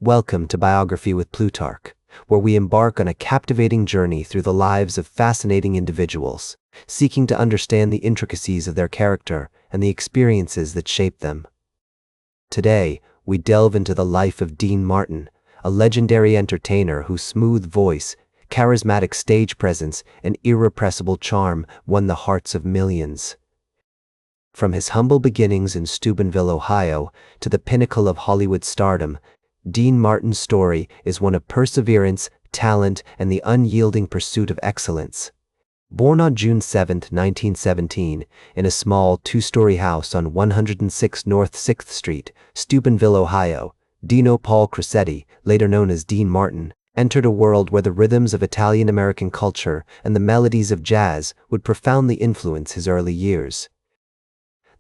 Welcome to Biography with Plutarch, where we embark on a captivating journey through the lives of fascinating individuals, seeking to understand the intricacies of their character and the experiences that shape them. Today, we delve into the life of Dean Martin, a legendary entertainer whose smooth voice, charismatic stage presence, and irrepressible charm won the hearts of millions. From his humble beginnings in Steubenville, Ohio, to the pinnacle of Hollywood stardom, Dean Martin's story is one of perseverance, talent, and the unyielding pursuit of excellence. Born on June 7, 1917, in a small two-story house on 106 North 6th Street, Steubenville, Ohio, Dino Paul Crocetti, later known as Dean Martin, entered a world where the rhythms of Italian-American culture and the melodies of jazz would profoundly influence his early years.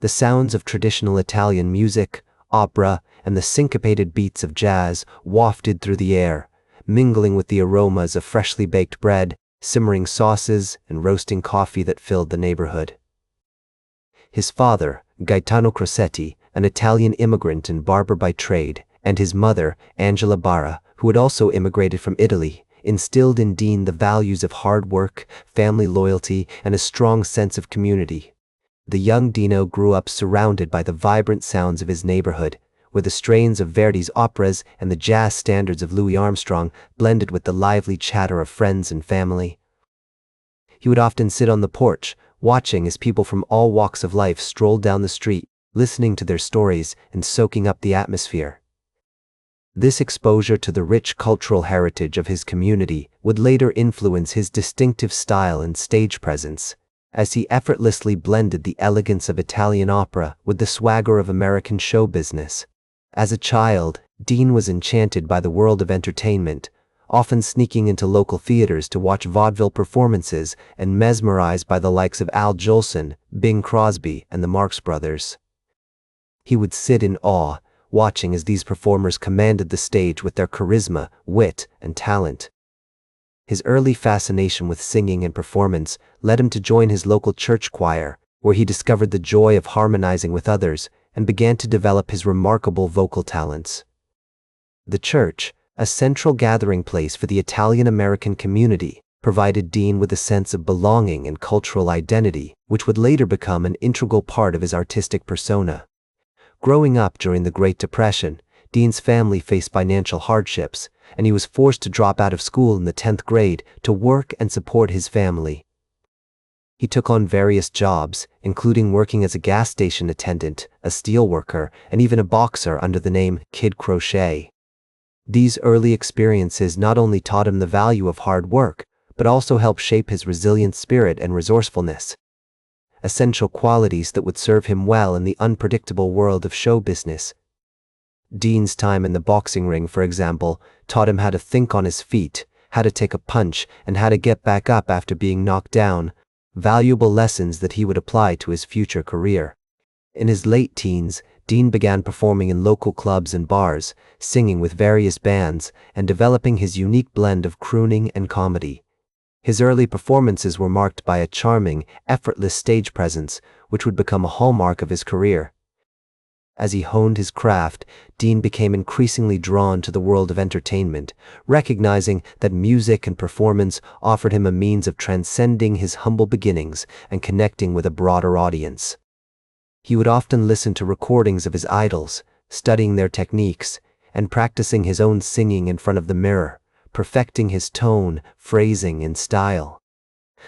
The sounds of traditional Italian music, opera, and the syncopated beats of jazz wafted through the air, mingling with the aromas of freshly baked bread, simmering sauces, and roasting coffee that filled the neighborhood. His father, Gaetano Crocetti, an Italian immigrant and barber by trade, and his mother, Angela Barra, who had also immigrated from Italy, instilled in Dean the values of hard work, family loyalty, and a strong sense of community. The young Dino grew up surrounded by the vibrant sounds of his neighborhood, where the strains of Verdi's operas and the jazz standards of Louis Armstrong blended with the lively chatter of friends and family. He would often sit on the porch, watching as people from all walks of life strolled down the street, listening to their stories and soaking up the atmosphere. This exposure to the rich cultural heritage of his community would later influence his distinctive style and stage presence, as he effortlessly blended the elegance of Italian opera with the swagger of American show business. As a child, Dean was enchanted by the world of entertainment, often sneaking into local theaters to watch vaudeville performances and mesmerized by the likes of Al Jolson, Bing Crosby, and the Marx Brothers. He would sit in awe, watching as these performers commanded the stage with their charisma, wit, and talent. His early fascination with singing and performance led him to join his local church choir, where he discovered the joy of harmonizing with others and began to develop his remarkable vocal talents. The church, a central gathering place for the Italian-American community, provided Dean with a sense of belonging and cultural identity, which would later become an integral part of his artistic persona. Growing up during the Great Depression, Dean's family faced financial hardships, and he was forced to drop out of school in the 10th grade to work and support his family. He took on various jobs, including working as a gas station attendant, a steel worker, and even a boxer under the name Kid Crochet. These early experiences not only taught him the value of hard work, but also helped shape his resilient spirit and resourcefulness, essential qualities that would serve him well in the unpredictable world of show business. Dean's time in the boxing ring, for example, taught him how to think on his feet, how to take a punch, and how to get back up after being knocked down, valuable lessons that he would apply to his future career. In his late teens, Dean began performing in local clubs and bars, singing with various bands, and developing his unique blend of crooning and comedy. His early performances were marked by a charming, effortless stage presence, which would become a hallmark of his career. As he honed his craft, Dean became increasingly drawn to the world of entertainment, recognizing that music and performance offered him a means of transcending his humble beginnings and connecting with a broader audience. He would often listen to recordings of his idols, studying their techniques, and practicing his own singing in front of the mirror, perfecting his tone, phrasing, and style.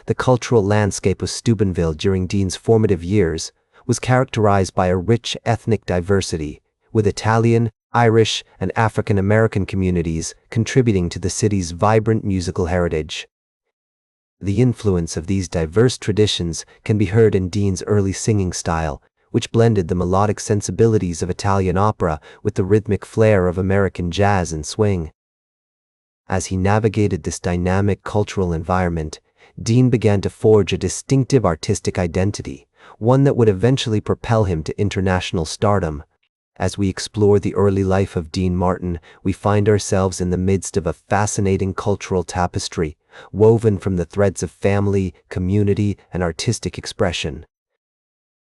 The cultural landscape of Steubenville during Dean's formative years was characterized by a rich ethnic diversity, with Italian, Irish, and African American communities contributing to the city's vibrant musical heritage. The influence of these diverse traditions can be heard in Dean's early singing style, which blended the melodic sensibilities of Italian opera with the rhythmic flair of American jazz and swing. As he navigated this dynamic cultural environment, Dean began to forge a distinctive artistic identity, one that would eventually propel him to international stardom. As we explore the early life of Dean Martin, we find ourselves in the midst of a fascinating cultural tapestry, woven from the threads of family, community, and artistic expression.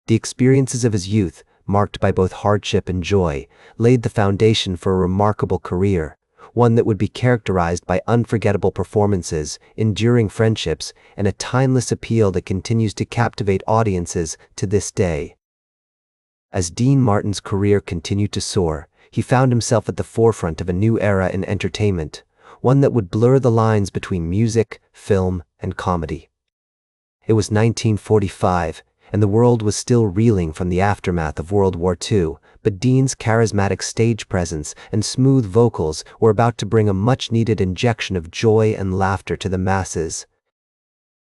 The experiences of his youth, marked by both hardship and joy, laid the foundation for a remarkable career, one that would be characterized by unforgettable performances, enduring friendships, and a timeless appeal that continues to captivate audiences to this day. As Dean Martin's career continued to soar, he found himself at the forefront of a new era in entertainment, one that would blur the lines between music, film, and comedy. It was 1945, and the world was still reeling from the aftermath of World War II, but Dean's charismatic stage presence and smooth vocals were about to bring a much-needed injection of joy and laughter to the masses.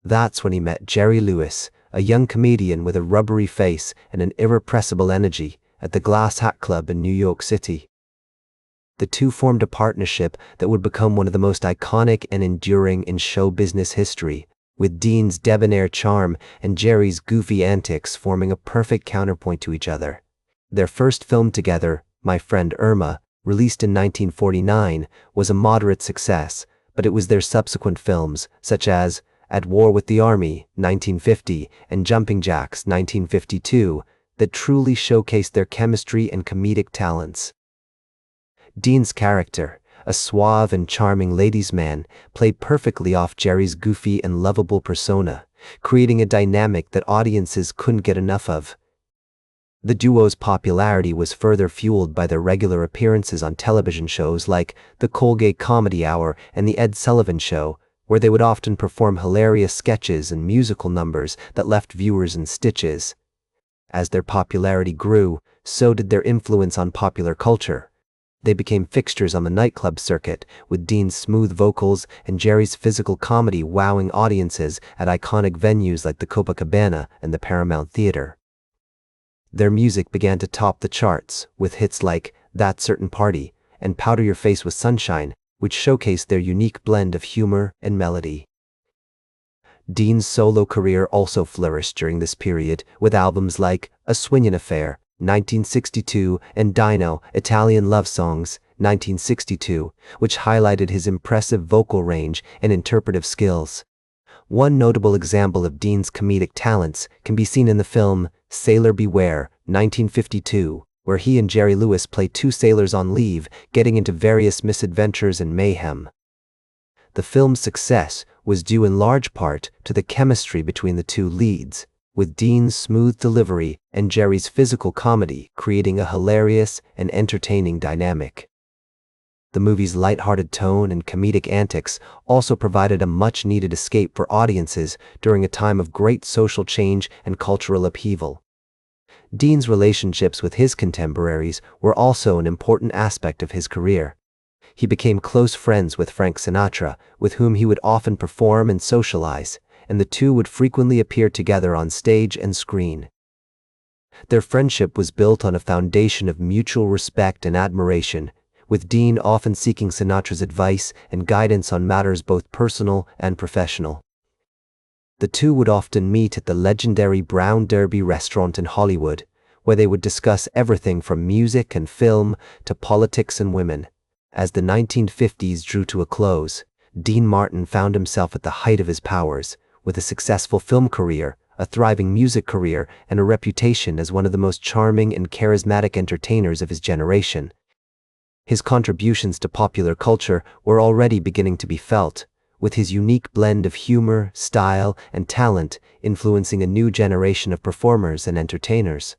That's when he met Jerry Lewis, a young comedian with a rubbery face and an irrepressible energy, at the Glass Hat Club in New York City. The two formed a partnership that would become one of the most iconic and enduring in show business history, with Dean's debonair charm and Jerry's goofy antics forming a perfect counterpoint to each other. Their first film together, My Friend Irma, released in 1949, was a moderate success, but it was their subsequent films, such as At War with the Army, 1950, and Jumping Jacks, 1952, that truly showcased their chemistry and comedic talents. Dean's character, a suave and charming ladies' man, played perfectly off Jerry's goofy and lovable persona, creating a dynamic that audiences couldn't get enough of. The duo's popularity was further fueled by their regular appearances on television shows like The Colgate Comedy Hour and The Ed Sullivan Show, where they would often perform hilarious sketches and musical numbers that left viewers in stitches. As their popularity grew, so did their influence on popular culture. They became fixtures on the nightclub circuit, with Dean's smooth vocals and Jerry's physical comedy wowing audiences at iconic venues like the Copacabana and the Paramount Theater. Their music began to top the charts, with hits like That Certain Party and Powder Your Face with Sunshine, which showcased their unique blend of humor and melody. Dean's solo career also flourished during this period, with albums like A Swingin' Affair, 1962, and Dino, Italian Love Songs, 1962, which highlighted his impressive vocal range and interpretive skills. One notable example of Dean's comedic talents can be seen in the film Sailor Beware, 1952, where he and Jerry Lewis play two sailors on leave, getting into various misadventures and mayhem. The film's success was due in large part to the chemistry between the two leads, with Dean's smooth delivery and Jerry's physical comedy creating a hilarious and entertaining dynamic. The movie's lighthearted tone and comedic antics also provided a much-needed escape for audiences during a time of great social change and cultural upheaval. Dean's relationships with his contemporaries were also an important aspect of his career. He became close friends with Frank Sinatra, with whom he would often perform and socialize, and the two would frequently appear together on stage and screen. Their friendship was built on a foundation of mutual respect and admiration, with Dean often seeking Sinatra's advice and guidance on matters both personal and professional. The two would often meet at the legendary Brown Derby restaurant in Hollywood, where they would discuss everything from music and film to politics and women. As the 1950s drew to a close, Dean Martin found himself at the height of his powers, with a successful film career, a thriving music career, and a reputation as one of the most charming and charismatic entertainers of his generation. His contributions to popular culture were already beginning to be felt, with his unique blend of humor, style, and talent influencing a new generation of performers and entertainers.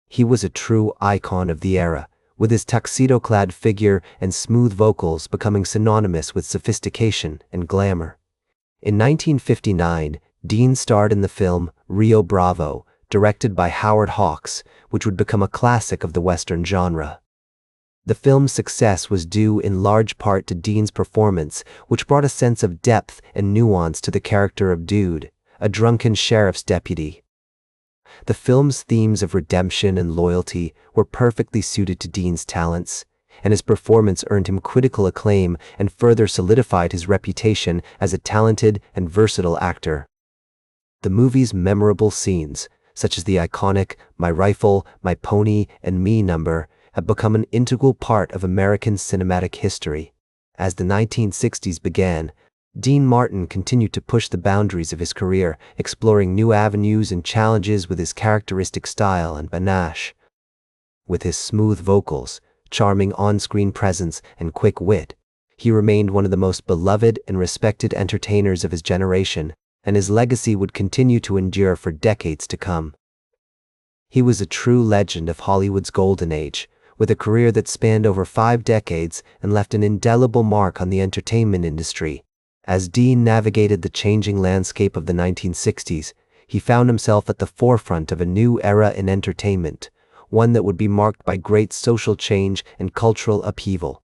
He was a true icon of the era, with his tuxedo-clad figure and smooth vocals becoming synonymous with sophistication and glamour. In 1959, Dean starred in the film Rio Bravo, directed by Howard Hawks, which would become a classic of the Western genre. The film's success was due in large part to Dean's performance, which brought a sense of depth and nuance to the character of Dude, a drunken sheriff's deputy. The film's themes of redemption and loyalty were perfectly suited to Dean's talents, and his performance earned him critical acclaim and further solidified his reputation as a talented and versatile actor. The movie's memorable scenes, such as the iconic My Rifle, My Pony, and Me number, have become an integral part of American cinematic history. As the 1960s began, Dean Martin continued to push the boundaries of his career, exploring new avenues and challenges with his characteristic style and panache. With his smooth vocals, charming on-screen presence, and quick wit, he remained one of the most beloved and respected entertainers of his generation, and his legacy would continue to endure for decades to come. He was a true legend of Hollywood's golden age, with a career that spanned over 5 decades and left an indelible mark on the entertainment industry. As Dean navigated the changing landscape of the 1960s, he found himself at the forefront of a new era in entertainment, one that would be marked by great social change and cultural upheaval.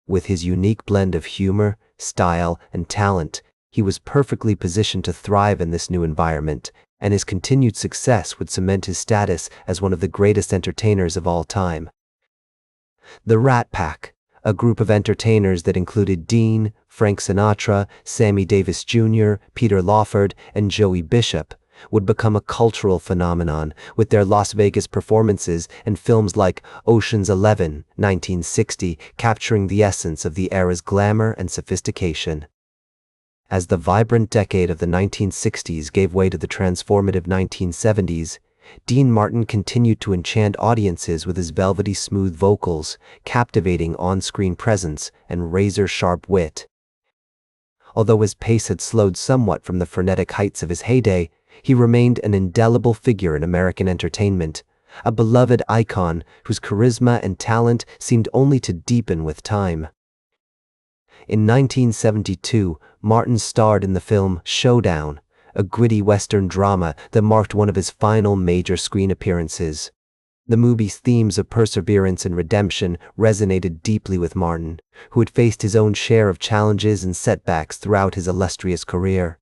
With his unique blend of humor, style, and talent, he was perfectly positioned to thrive in this new environment, and his continued success would cement his status as one of the greatest entertainers of all time. The Rat Pack, a group of entertainers that included Dean, Frank Sinatra, Sammy Davis Jr., Peter Lawford, and Joey Bishop, would become a cultural phenomenon with their Las Vegas performances and films like Ocean's 11, 1960, capturing the essence of the era's glamour and sophistication. As the vibrant decade of the 1960s gave way to the transformative 1970s, Dean Martin continued to enchant audiences with his velvety smooth vocals, captivating on-screen presence, and razor-sharp wit. Although his pace had slowed somewhat from the frenetic heights of his heyday, he remained an indelible figure in American entertainment, a beloved icon whose charisma and talent seemed only to deepen with time. In 1972, Martin starred in the film Showdown, a gritty Western drama that marked one of his final major screen appearances. The movie's themes of perseverance and redemption resonated deeply with Martin, who had faced his own share of challenges and setbacks throughout his illustrious career.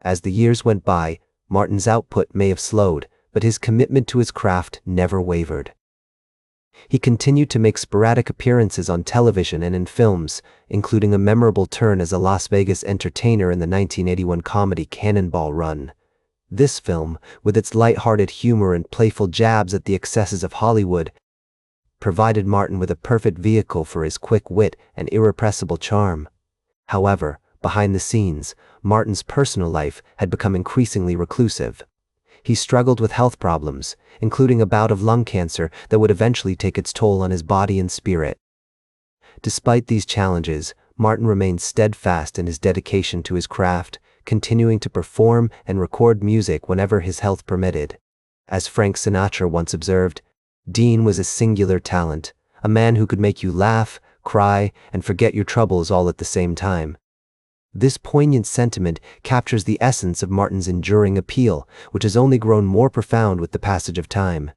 As the years went by, Martin's output may have slowed, but his commitment to his craft never wavered. He continued to make sporadic appearances on television and in films, including a memorable turn as a Las Vegas entertainer in the 1981 comedy Cannonball Run. This film, with its light-hearted humor and playful jabs at the excesses of Hollywood, provided Martin with a perfect vehicle for his quick wit and irrepressible charm. However, behind the scenes, Martin's personal life had become increasingly reclusive. He struggled with health problems, including a bout of lung cancer that would eventually take its toll on his body and spirit. Despite these challenges, Martin remained steadfast in his dedication to his craft, continuing to perform and record music whenever his health permitted. As Frank Sinatra once observed, Dean was a singular talent, a man who could make you laugh, cry, and forget your troubles all at the same time. This poignant sentiment captures the essence of Martin's enduring appeal, which has only grown more profound with the passage of time.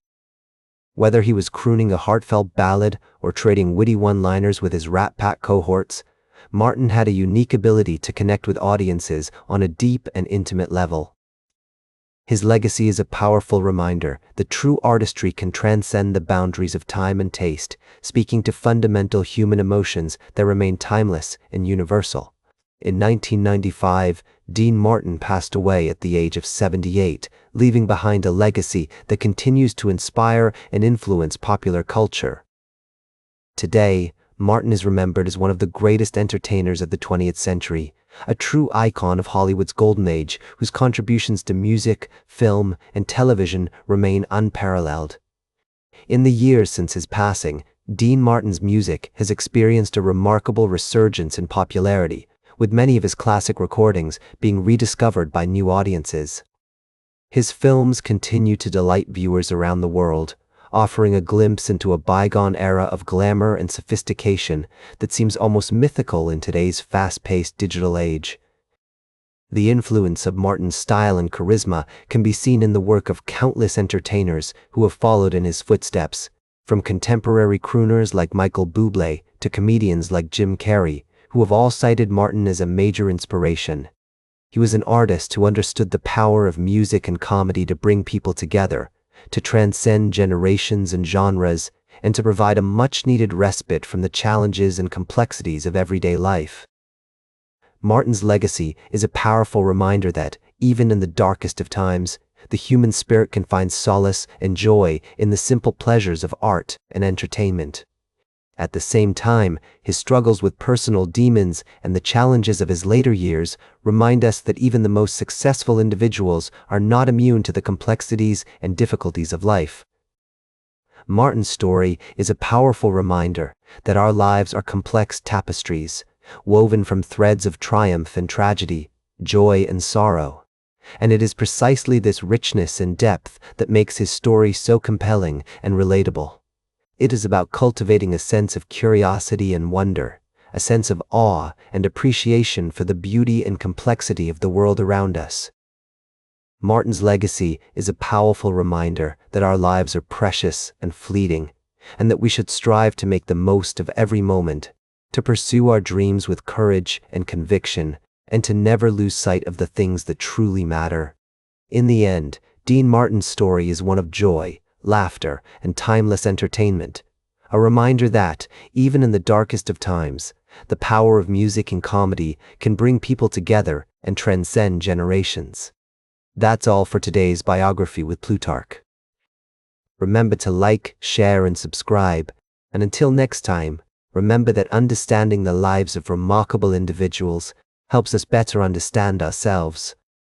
Whether he was crooning a heartfelt ballad or trading witty one-liners with his Rat Pack cohorts, Martin had a unique ability to connect with audiences on a deep and intimate level. His legacy is a powerful reminder that true artistry can transcend the boundaries of time and taste, speaking to fundamental human emotions that remain timeless and universal. In 1995, Dean Martin passed away at the age of 78, leaving behind a legacy that continues to inspire and influence popular culture. Today, Martin is remembered as one of the greatest entertainers of the 20th century, a true icon of Hollywood's golden age whose contributions to music, film, and television remain unparalleled. In the years since his passing, Dean Martin's music has experienced a remarkable resurgence in popularity, with many of his classic recordings being rediscovered by new audiences. His films continue to delight viewers around the world, offering a glimpse into a bygone era of glamour and sophistication that seems almost mythical in today's fast-paced digital age. The influence of Martin's style and charisma can be seen in the work of countless entertainers who have followed in his footsteps, from contemporary crooners like Michael Bublé to comedians like Jim Carrey, who have all cited Martin as a major inspiration. He was an artist who understood the power of music and comedy to bring people together, to transcend generations and genres, and to provide a much-needed respite from the challenges and complexities of everyday life. Martin's legacy is a powerful reminder that, even in the darkest of times, the human spirit can find solace and joy in the simple pleasures of art and entertainment. At the same time, his struggles with personal demons and the challenges of his later years remind us that even the most successful individuals are not immune to the complexities and difficulties of life. Martin's story is a powerful reminder that our lives are complex tapestries, woven from threads of triumph and tragedy, joy and sorrow. And it is precisely this richness and depth that makes his story so compelling and relatable. It is about cultivating a sense of curiosity and wonder, a sense of awe and appreciation for the beauty and complexity of the world around us. Martin's legacy is a powerful reminder that our lives are precious and fleeting, and that we should strive to make the most of every moment, to pursue our dreams with courage and conviction, and to never lose sight of the things that truly matter. In the end, Dean Martin's story is one of joy, laughter, and timeless entertainment, a reminder that, even in the darkest of times, the power of music and comedy can bring people together and transcend generations. That's all for today's Biography with Plutarch. Remember to like, share, and subscribe, and until next time, remember that understanding the lives of remarkable individuals helps us better understand ourselves.